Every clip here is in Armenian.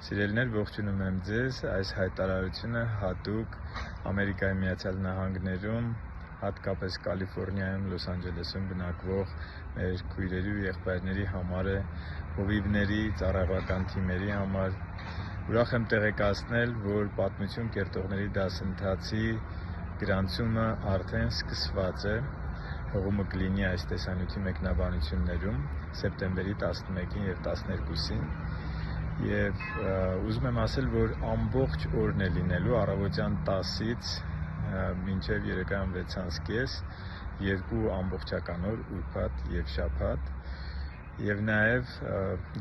Սիրելիներ, ողջունում եմ ձեզ, այս հայտարարությունը հատուկ Ամերիկայի Միացյալ Նահանգներում, հատկապես Կալիֆոռնիայում, Լոս Անջելեսում բնակվող մեր քույրերի ու եղբայրների համար է, հովիվների, ծառայողական թիմերի համար։ Ուրախ եմ տեղեկացնել, որ պատմություն կերտողների դասընթացի գրանցումը արդեն սկսված է, հղումը կլինի այս տեսանյութի մեկնաբանություններում, սեպտեմբերի 11-ին և 12-ին։ Եվ ուզում եմ ասել, որ ամբողջ օրն է լինելու առավոտյան 10-ից մինչև երեկոյան 6:30, երկու ամբողջական օր, ուրբաթ և շաբաթ։ Եվ նաև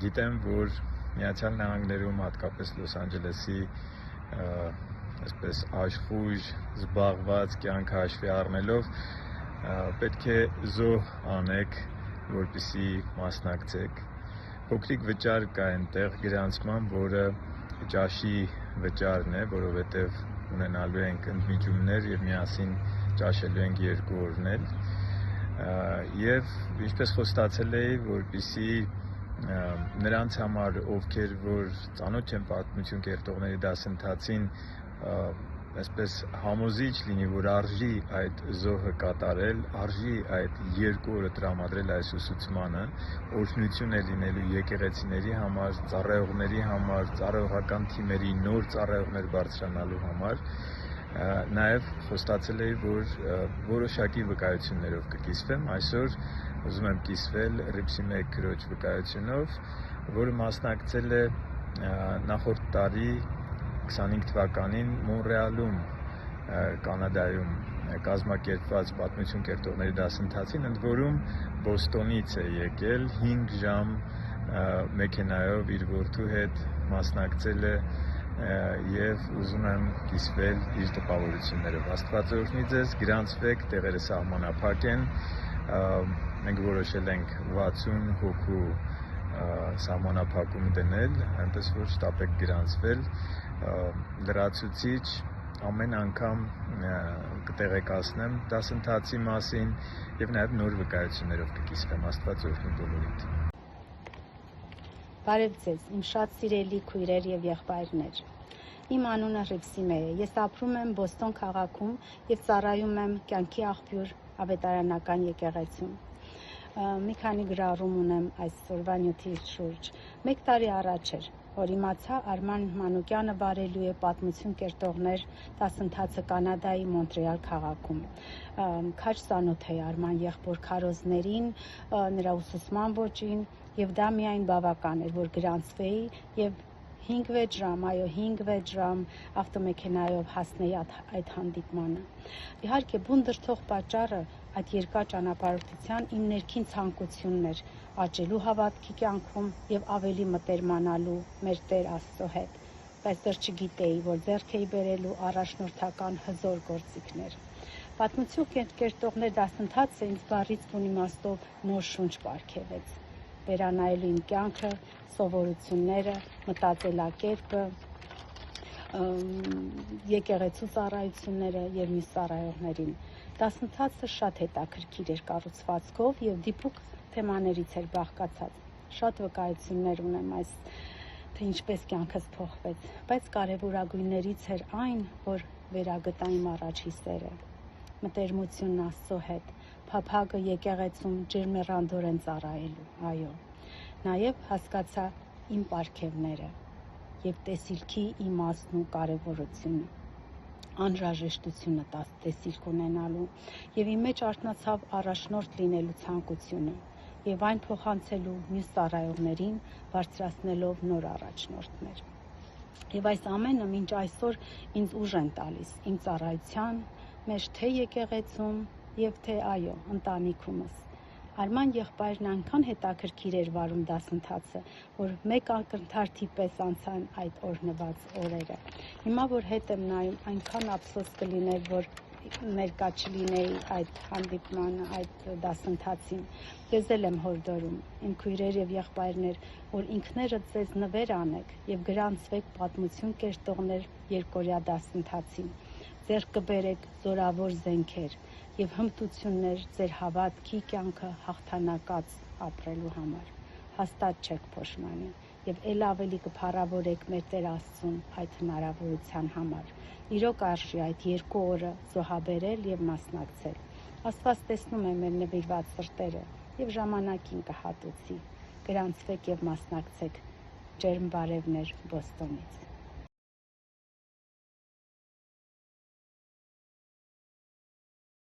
գիտեմ, որ Միացյալ Նահանգներում, հատկապես Լոս Անջելեսի այսպես աշխույժ, զբաղված կյանքը հաշվի առնելով, պետք է զոհ անեք, որպեսզի մասնակցեք։ Փոքրիկ վճար կա այնտեղ գրանցման, որը ճաշի վճարն է, որովհետև ունենալու ենք ընդմիջումներ և միասին ճաշելու ենք երկու օրն էլ։ Եվ ինչպես խոստացել էի, որպեսզի նրանց համար, ովքեր որ ծանոթ չեն պատմություն կերտողների դասընթացին, այսպես համոզիչ լինի, որ արժի այդ զոհը կատարել, արժի այդ երկու օրը տրամադրել այս ուսուցմանը, օրհնություն է լինելու եկեղեցիների համար, ծառայողների համար, ծառայողական թիմերի նոր ծառայողներ բարձրանալու համար։ Նաև խոստացել էի, որ որոշակի վկայություններով կկիսվեմ։ Այսօր ուզում եմ կիսվել Ռիփսիմե քրոջ վկայությունով, որը մասնակցել է նախորդ տարի 25 թվականին Մոնրեալում, Կանադայում կազմակերպված պատմություն կերտողների դասընթացին, ընդ որում Բոստոնից է եկել, 5 ժամ մեքենայով իր որդու հետ մասնակցել է և ուզում եմ կիսվել իր տպավորություններով։ Աստված օրհնի ձեզ, գրանցվեք, տեղերը սահմանափակ են, մենք որոշել ենք 60 հոգու սահմանափակում դնել, այնպես որ շտապեք գրանցվել, լրացուցիչ ամեն անգամ կտեղեկացնեմ դասընթացի մասին և նաև նոր վկայություններով կկիսվեմ։ Աստված օրհնի բոլորիդ։ Բարև ձեզ, իմ շատ սիրելի քույրեր և եղբայրներ։ Իմ անունը Ռիփսիմե է, ես ապրում եմ Բոստոն քաղաքում և ծառայում եմ կյանքի աղբյուր ավետարանական եկեղեցում։ Մի քանի գրառում ունեմ այսօրվա նյութի շուրջ։ 1 տարի առաջ էր, որ իմացա Արման Մանուկյանը վարելու է պատմություն կերտողներ դասընթացը Կանադայի Մոնտրեալ քաղաքում։ Քաջ ծանոթ էի Արման եղբոր քարոզներին, նրա ուսուցման ոճին, և դա միայն բավական էր, որ գրանցվեի և 5-6 ժամ ավտոմեքենայով հասնեի այդ հանդիպմանը։ Իհարկե, բուն դրդող պատճառը այդ երկար ճանապարհորդության իմ ներքին ցանկությունն էր աճելու հավատքի կյանքում և ավելի մտերմանալու մեր Տեր Աստծո հետ, բայց դեռ չգիտեի, որ ձեռք էի բերելու առաջնորդական հզոր գործիքներ։ Պատմություն կերտողներ դասընթացը ինձ բառից բուն իմաստով նոր շունչ պարգևեց, վերանայելու իմ կյանքը, սովորությունները, մտածելակերպը, եկեղեցու ծառայությունները և մյուս ծառայողներին։ Դասընթացը շատ հետաքրքիր էր կառուցվածքով և դիպուկ թեմաներից էր բաղկացած։ Շատ վկայություններ ունեմ այս, թե ինչպես կյանքս փոխվեց, բայց կարևորագույններից էր այն, որ վերագտա իմ առաջի սերը, մտերմությունն Աստծո հետ, փափագը եկեղեցում ջերմեռանդորեն ծառայելու, այո։ Նաև հասկացա իմ պարգևները և տեսիլքի իմաստն ու կարևորությունը, անհրաժեշտությունը տեսիլք ունենալու և իմ մեջ արթնացավ առաջնորդ լինելու ցանկությունը և այն փոխանցելու մյուս ծառայողներին, բարձրացնելով նոր առաջնորդներ։ Եվ այս ամենը մինչ այսօր ինձ ուժ են տալիս իմ ծառայության մեջ, թե եկեղեցում և թե այո, ընտանիքումս։ Արման եղբայրն այնքան հետաքրքիր էր վարում դասընթացը, որ մեկ ակնթարթի պես անցան այդ օրհնված օրերը։ Հիմա որ հետ եմ նայում, այնքան ափսոս կլիներ, որ ներկա չլինեի այդ հանդիպմանը, այդ դասընթացին։ Ես էլ եմ հորդորում, իմ քույրեր և եղբայրներ, որ ինքներդ ձեզ նվեր անեք և գրանցվեք պատմություն կերտողներ երկօրյա դասընթացին։ Ձեռք կբերեք զորավոր զենքեր և հմտություններ ձեր հավատքի կյանքը հաղթանակած ապրելու համար։ Հաստատ չեք փոշմանի եւ ել ավելի կփառավորեք մեր Տեր Աստծուն այդ հնարավորության համար։ Իրոք արժի այդ 2 օրը զոհաբերել եւ մասնակցել։ Աստված տեսնում է մեր նվիրված սրտերը եւ ժամանակին կհատուցի։ Գրանցվեք եւ մասնակցեք ջերմ բարևներ Բոստոնից։